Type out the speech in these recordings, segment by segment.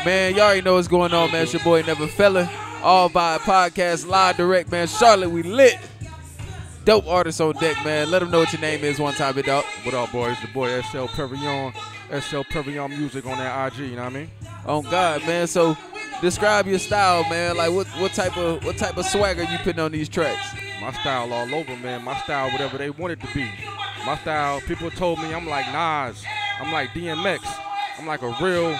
Man, y'all already know what's going on, man. It's your boy Never Fella. All by podcast, live direct, man. Charlotte, we lit. Dope artists on deck, man. Let them know what your name is one time, big dog. What up, boys? The boy SL Perion. SL Perion Music on that IG, you know what I mean? On God, man. So describe your style, man. Like what type of swagger you putting on these tracks? My style all over, man. My style, whatever they want it to be. My style, people told me I'm like Nas. I'm like DMX. I'm like a real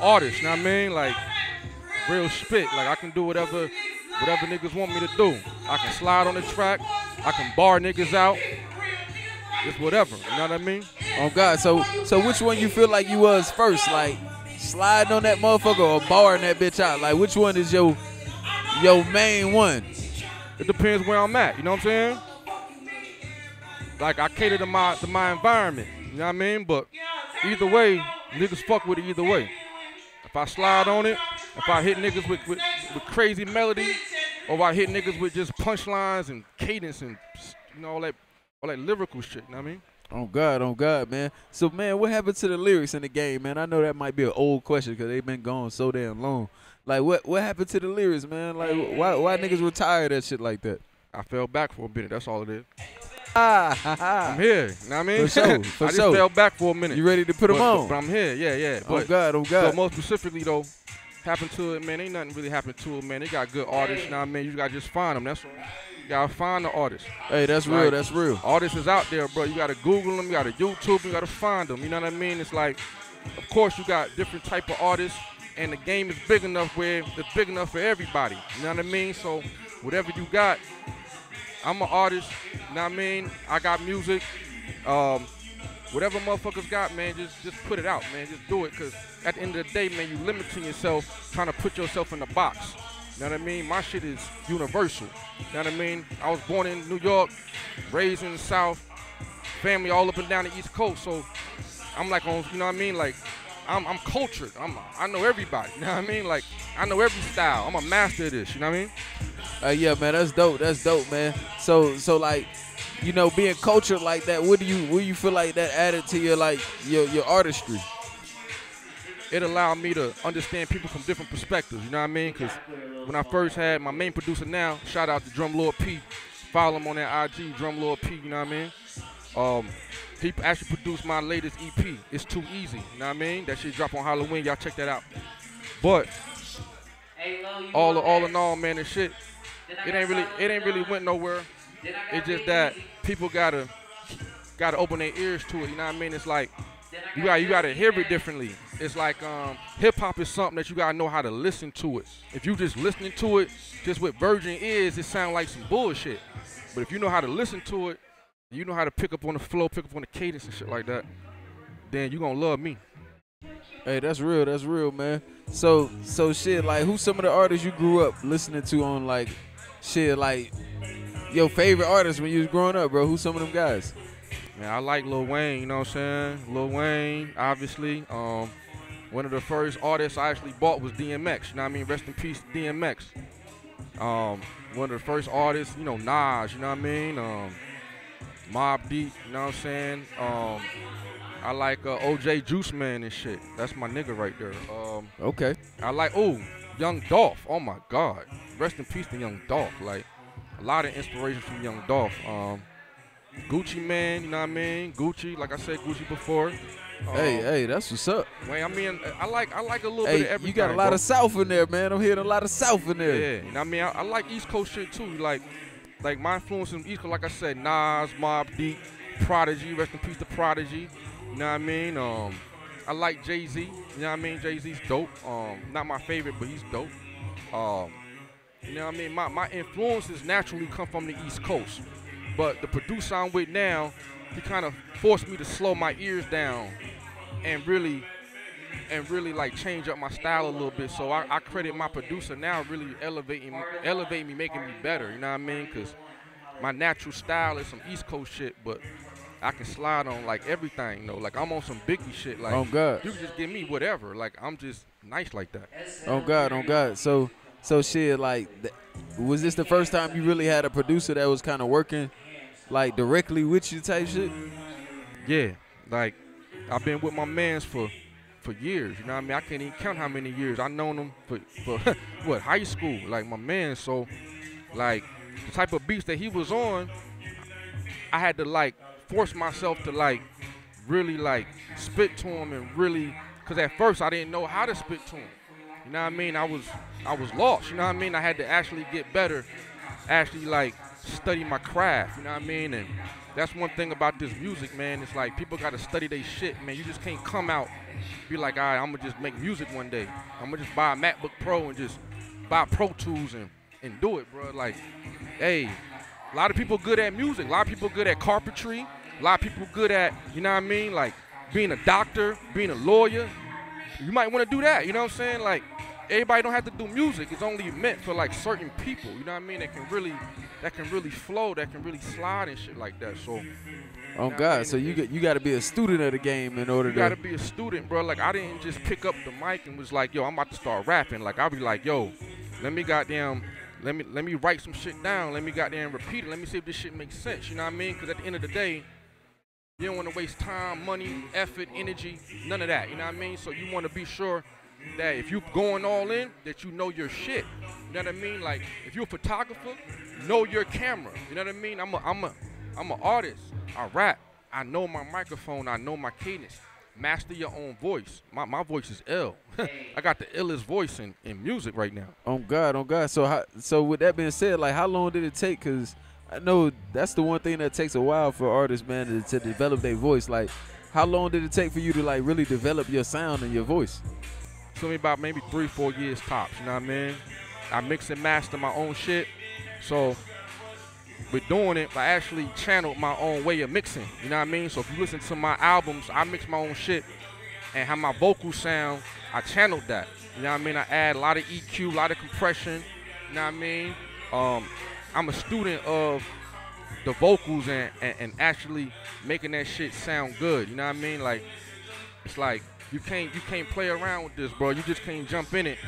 artist, you know what I mean? Like real spit. Like I can do whatever niggas want me to do. I can slide on the track. I can bar niggas out. It's whatever, you know what I mean? Oh God, so which one you feel like you was first? Like sliding on that motherfucker or barring that bitch out? Like which one is your main one? It depends where I'm at, you know what I'm saying? Like I cater to my environment, you know what I mean? But either way, niggas fuck with it either way. If I slide on it, if I hit niggas with crazy melody, or if I hit niggas with just punchlines and cadence and you know all that lyrical shit, you know what I mean? On God, man. So, man, what happened to the lyrics in the game, man? I know that might be an old question because they've been gone so damn long. Like, what happened to the lyrics, man? Like, why niggas retire that shit like that? I fell back for a minute. That's all it is. I'm here. You know what I mean? For sure. I just fell back for a minute. You ready to put them on? But I'm here. Yeah. Oh, God. So, more specifically, though, happened to it, man. Ain't nothing really happened to it, man. They got good artists, you know what I mean? You got to just find them. That's all. You got to find the artists. Hey, that's real. That's real. Artists is out there, bro. You got to Google them. You got to YouTube them. You got to find them. You know what I mean? It's like, of course, you got different type of artists, and the game is big enough where it's big enough for everybody. You know what I mean? So, whatever you got, I'm an artist. You know what I mean? I got music. Whatever motherfuckers got, man, just put it out, man. Just do it, because at the end of the day, man, you limiting yourself, trying to put yourself in the box. You know what I mean? My shit is universal. You know what I mean? I was born in New York, raised in the South, family all up and down the East Coast. So I'm like on, you know what I mean? Like I'm cultured. I know everybody. You know what I mean? Like I know every style. I'm a master of this. You know what I mean? Yeah, man, that's dope. That's dope, man. So like, you know, being cultured like that, what do you feel like that added to your your artistry? It allowed me to understand people from different perspectives, you know what I mean? Because when I first had my main producer now, shout out to Drum Lord P. Follow him on that IG, Drum Lord P, you know what I mean? He actually produced my latest EP, It's Too Easy, you know what I mean? That shit drop on Halloween, y'all check that out. But all in all, man, this shit, it ain't really went nowhere. It's just that people gotta open their ears to it, you know what I mean? It's like you gotta hear it differently. It's like hip hop is something that you gotta know how to listen to it. If you just listening to it just with virgin ears, it sounds like some bullshit. But if you know how to listen to it, you know how to pick up on the flow, pick up on the cadence and shit like that, then you gonna love me. Hey, that's real, man. So shit, like who's some of the artists you grew up listening to on like shit, like your favorite artists when you was growing up, bro? Who's some of them guys? Man, I like Lil Wayne, you know what I'm saying? Lil Wayne, obviously. One of the first artists I actually bought was DMX, you know what I mean? Rest in peace, DMX. One of the first artists, you know, Nas, you know what I mean? Mobb Deep, you know what I'm saying? I like OJ Juice Man and shit. That's my nigga right there. Okay. I like, Young Dolph. Oh, my God. Rest in peace to Young Dolph. Like, a lot of inspiration from Young Dolph. Gucci Man, you know what I mean? Gucci, like I said, Gucci before. Hey, that's what's up. Man, I mean, I like a little bit of everything. You got a lot of South in there, man. I'm hearing a lot of South in there. Yeah, you know what I mean? I like East Coast shit too. Like my influence in East Coast, like I said, Nas, Mobb Deep, Prodigy, rest in peace to Prodigy. You know what I mean? I like Jay-Z. You know what I mean? Jay-Z's dope. Not my favorite, but he's dope. You know what I mean? My influences naturally come from the East Coast. But the producer I'm with now, he kind of forced me to slow my ears down and really like change up my style a little bit. So I credit my producer now really elevating me, making me better. You know what I mean? Because my natural style is some East Coast shit, but I can slide on like everything, you know. Like I'm on some Biggie shit. Like, oh God, you can just give me whatever. Like I'm just nice like that. Oh God. So shit, like, was this the first time you really had a producer that was kind of working like directly with you type shit? Yeah, like I've been with my mans for for years. You know what I mean? I can't even count how many years. I known him for what, high school, like my man. So like the type of beats that he was on, I had to like force myself to like really like spit to him and really, cause at first I didn't know how to spit to him. You know what I mean? I was lost. You know what I mean? I had to actually get better, actually like study my craft. You know what I mean? And that's one thing about this music, man. It's like people gotta study their shit, man. You just can't come out, be like, all right, I'm gonna just make music one day. I'm gonna just buy a MacBook Pro and just buy Pro Tools and do it, bro. Like, hey, a lot of people good at music. A lot of people good at carpentry. A lot of people good at, you know what I mean? Like being a doctor, being a lawyer. You might want to do that, you know what I'm saying? Like, everybody don't have to do music. It's only meant for like certain people, you know what I mean? That can really flow, that can really slide and shit like that. So, Oh God! So you got to be a student of the game in order you to. gotta be a student, bro. Like I didn't just pick up the mic and was like, yo, I'm about to start rapping. Like I'll be like, yo, let me write some shit down. Let me goddamn repeat it. Let me see if this shit makes sense. You know what I mean? Because at the end of the day, you don't want to waste time, money, effort, energy, none of that. You know what I mean? So you want to be sure that if you're going all in, that you know your shit. You know what I mean? Like if you're a photographer, know your camera. You know what I mean? I'm an artist. I rap. I know my microphone. I know my cadence. Master your own voice. My voice is ill. I got the illest voice in music right now. Oh God. So with that being said, like how long did it take? Cause I know that's the one thing that takes a while for artists, man, to develop their voice. Like how long did it take for you to like really develop your sound and your voice? It took me about maybe 3-4 years tops. You know what I mean? I mix and master my own shit. So with doing it, I actually channeled my own way of mixing. You know what I mean? So if you listen to my albums, I mix my own shit and how my vocals sound, I channeled that. You know what I mean? I add a lot of EQ, a lot of compression. You know what I mean? I'm a student of the vocals and actually making that shit sound good. You know what I mean? Like it's like you can't play around with this, bro. You just can't jump in it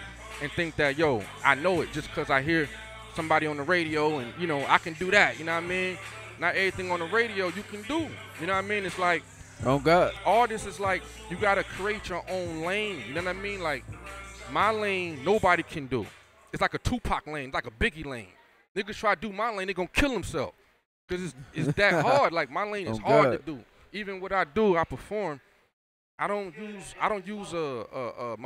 and think that, yo, I know it just because I hear somebody on the radio and, you know, I can do that. You know what I mean? Not everything on the radio you can do. You know what I mean? It's like, oh God, artists is like, you got to create your own lane. You know what I mean? Like, my lane, nobody can do. It's like a Tupac lane. It's like a Biggie lane. Niggas try to do my lane, they going to kill themselves. Because it's that hard. Like, my lane is hard to do. Even what I do, I perform, I don't use a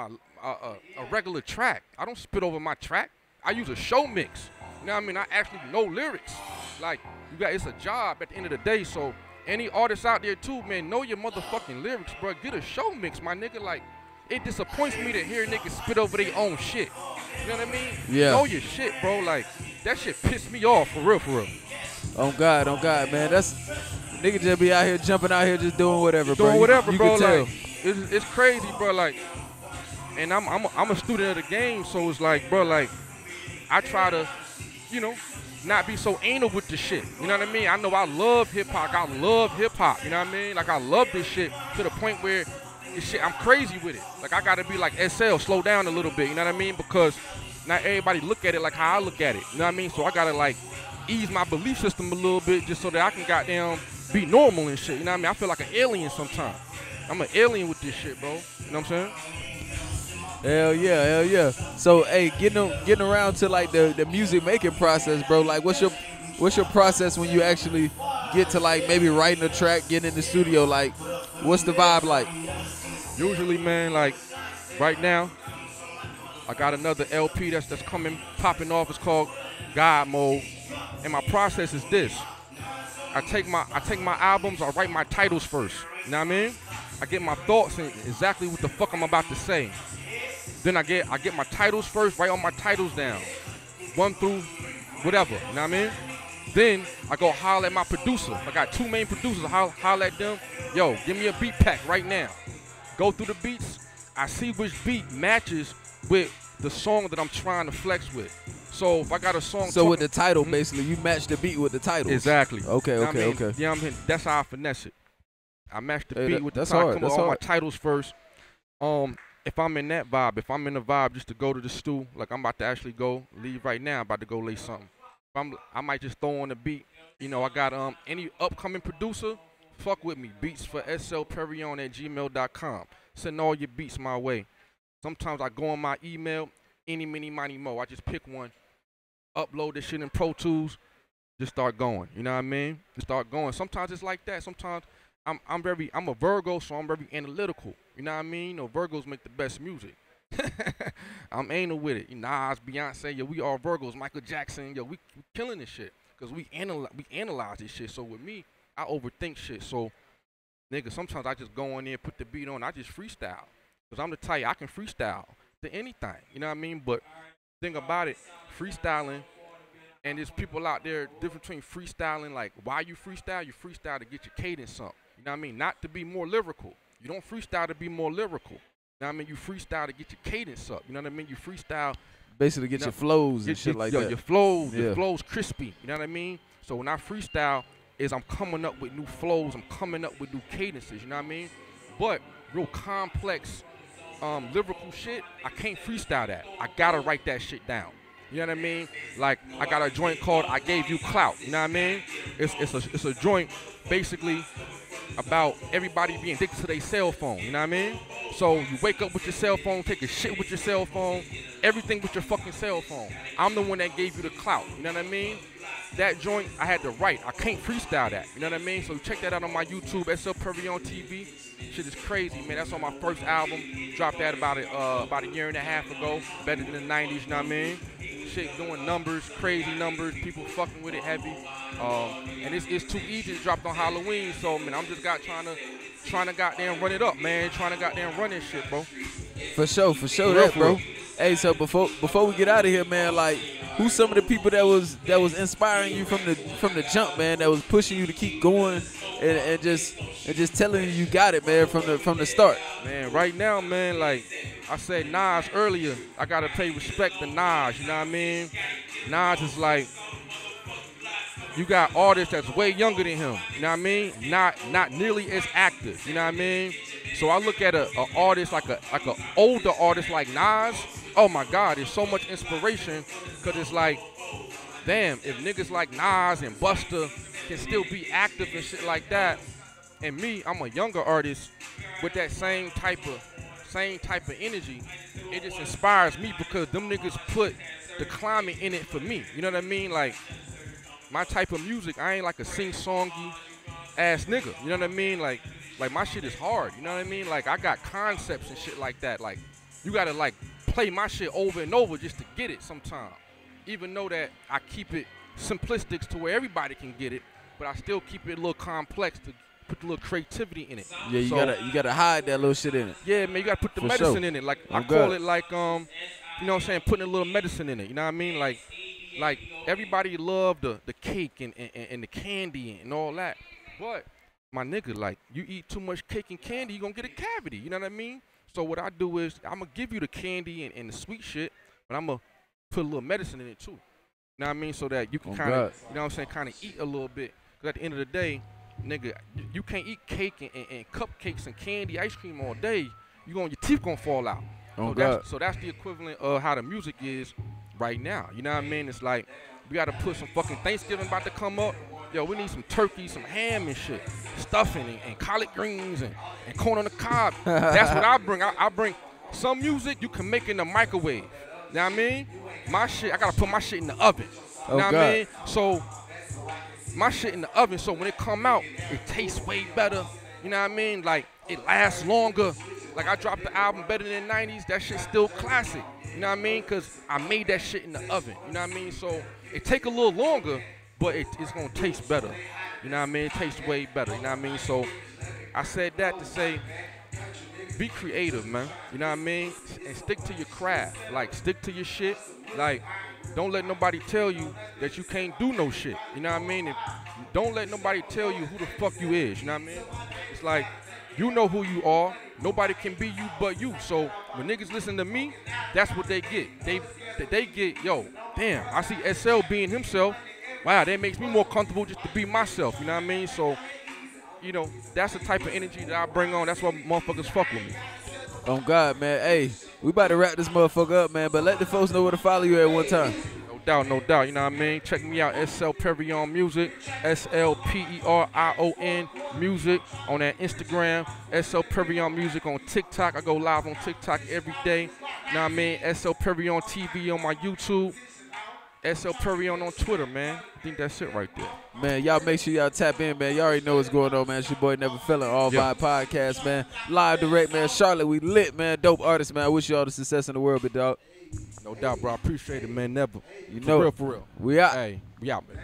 regular track. I don't spit over my track. I use a show mix. You know what I mean? I actually know lyrics. Like, it's a job at the end of the day. So, any artists out there too, man, know your motherfucking lyrics, bro. Get a show mix, my nigga. Like, it disappoints me to hear niggas spit over their own shit. You know what I mean? Yeah. Know your shit, bro. Like, that shit pissed me off, for real, for real. Oh God, man. That's nigga just be out here jumping out here just doing whatever, bro. Doing whatever, you bro. Can tell. Like, it's crazy, bro. Like, and I'm a student of the game, so it's like, bro, like, I try to, you know, not be so anal with the shit. You know what I mean? I know I love hip-hop. I love hip-hop. You know what I mean? Like, I love this shit to the point where this shit, I'm crazy with it. Like, I got to be like SL, slow down a little bit. You know what I mean? Because not everybody look at it like how I look at it. You know what I mean? So I got to, like, ease my belief system a little bit just so that I can goddamn be normal and shit. You know what I mean? I feel like an alien sometimes. I'm an alien with this shit, bro. You know what I'm saying? Hell yeah. So, hey, getting around to like the music making process, bro. Like, what's your process when you actually get to like maybe writing a track, getting in the studio? Like, what's the vibe like? Usually, man, like right now, I got another LP that's popping off. It's called God Mode, and my process is this: I take my albums, I write my titles first. You know what I mean? I get my thoughts and exactly what the fuck I'm about to say. Then I get my titles first, write all my titles down, 1 through whatever, you know what I mean? Then I go holler at my producer. I got 2 main producers. I holler at them. Yo, give me a beat pack right now. Go through the beats. I see which beat matches with the song that I'm trying to flex with. So if I got a song. So with the title, basically, you match the beat with the title. Exactly. Okay. You know what I mean? That's how I finesse it. I match the beat with the title. I come with all my titles first. If I'm in that vibe, if I'm in the vibe just to go to the stew, like I'm about to actually leave right now, about to go lay something. I might just throw on a beat. You know, I got any upcoming producer, fuck with me. Beats for slperion@gmail.com. Send all your beats my way. Sometimes I go on my email, any, mini, money, mo. I just pick one, upload this shit in Pro Tools, just start going. You know what I mean? Just start going. Sometimes it's like that. Sometimes I'm a Virgo, so I'm very analytical. You know what I mean? You know, Virgos make the best music. I'm anal with it. Nas, Beyonce, yo, we all Virgos. Michael Jackson, yo, we killing this shit because we analyze this shit. So with me, I overthink shit. So, nigga, sometimes I just go in there, put the beat on, I just freestyle. Because I'm the type, I can freestyle to anything. You know what I mean? But thing about it, freestyling, and there's people out there different between freestyling, like why you freestyle to get your cadence up. You know what I mean? Not to be more lyrical. You don't freestyle to be more lyrical. You know what I mean? You freestyle to get your cadence up. You know what I mean? You freestyle basically get your flows and shit like that. Your flows crispy. You know what I mean? So when I freestyle, I'm coming up with new flows. I'm coming up with new cadences. You know what I mean? But real complex lyrical shit, I can't freestyle that. I gotta write that shit down. You know what I mean? Like I got a joint called "I Gave You Clout." You know what I mean? It's a joint basically about everybody being addicted to their cell phone. You know what I mean? So you wake up with your cell phone, take a shit with your cell phone, everything with your fucking cell phone. I'm the one that gave you the clout. You know what I mean? That joint I had to write. I can't freestyle that. You know what I mean? So check that out on my YouTube, SL Perion TV. Shit is crazy, man. That's on my first album. Dropped that about a year and a half ago. Better than the 90s, you know what I mean? Shit doing numbers, crazy numbers. People fucking with it heavy. And it's too easy to drop on Halloween. So, man, I'm just trying to goddamn run it up, man. Trying to goddamn run this shit, bro. For sure that, bro. Hey, so before we get out of here, man, like, who's some of the people that was inspiring you from the jump, man, that was pushing you to keep going and just telling you got it, man, from the start? Man, right now, man, like I said Nas earlier, I gotta pay respect to Nas, you know what I mean? Nas is like, you got artists that's way younger than him, you know what I mean? Not nearly as active, you know what I mean? So I look at an artist like a older artist like Nas. Oh my God, there's so much inspiration because it's like, damn, if niggas like Nas and Busta can still be active and shit like that, and me, I'm a younger artist with that same type of energy, it just inspires me because them niggas put the climate in it for me. You know what I mean? Like, my type of music, I ain't like a sing-songy ass nigga. You know what I mean? Like my shit is hard. You know what I mean? Like, I got concepts and shit like that. Like, you gotta like play my shit over and over just to get it sometimes. Even though that I keep it simplistic to where everybody can get it, but I still keep it a little complex to put a little creativity in it. Yeah, you gotta hide that little shit in it. Yeah, man, you gotta put the medicine in it. Like I call it like you know what I'm saying, putting a little medicine in it. You know what I mean? Like everybody love the cake and the candy and all that. But my nigga, like, you eat too much cake and candy, you gonna get a cavity. You know what I mean? So what I do is I'm gonna give you the candy and the sweet shit, but I'm gonna put a little medicine in it too. You know what I mean? So that you can kind of, you know what I'm saying, kind of eat a little bit. Because at the end of the day, nigga, you can't eat cake and cupcakes and candy, ice cream all day. Your teeth gonna fall out. So that's the equivalent of how the music is right now. You know what I mean? It's like we gotta put some fucking Thanksgiving about to come up. Yo, we need some turkey, some ham and shit, stuffing and collard greens and corn on the cob. That's what I bring. I bring some music you can make in the microwave. You know what I mean? My shit, I gotta put my shit in the oven. You know what I mean? So my shit in the oven, so when it come out, it tastes way better. You know what I mean? Like, it lasts longer. Like, I dropped the album Better Than the 90s. That shit's still classic. You know what I mean? Because I made that shit in the oven. You know what I mean? So it take a little longer, but it's going to taste better. You know what I mean? It tastes way better. You know what I mean? So I said that to say, be creative, man. You know what I mean? And stick to your craft. Like, stick to your shit. Like, don't let nobody tell you that you can't do no shit. You know what I mean? And don't let nobody tell you who the fuck you is. You know what I mean? It's like, you know who you are. Nobody can be you but you. So when niggas listen to me, that's what they get. They get, yo, damn, I see SL being himself. Wow, that makes me more comfortable just to be myself. You know what I mean? So, you know, that's the type of energy that I bring on. That's why motherfuckers fuck with me. Oh, God, man. Hey, we about to wrap this motherfucker up, man. But let the folks know where to follow you at one time. No doubt, no doubt. You know what I mean? Check me out, SL Perion Music, SLPERION Music on that Instagram, SL Perion Music on TikTok. I go live on TikTok every day. You know what I mean? SL Perion TV on my YouTube. SL Perion on Twitter, man. I think that's it right there. Man, y'all make sure y'all tap in, man. Y'all already know what's going on, man. It's your boy Never Feeling, All Vibe Podcast, man. Live direct, man. Charlotte, we lit, man. Dope artist, man. I wish you all the success in the world, big dog. No doubt, bro. I appreciate it, man. Never. You know for real. We out. Hey, we out, man.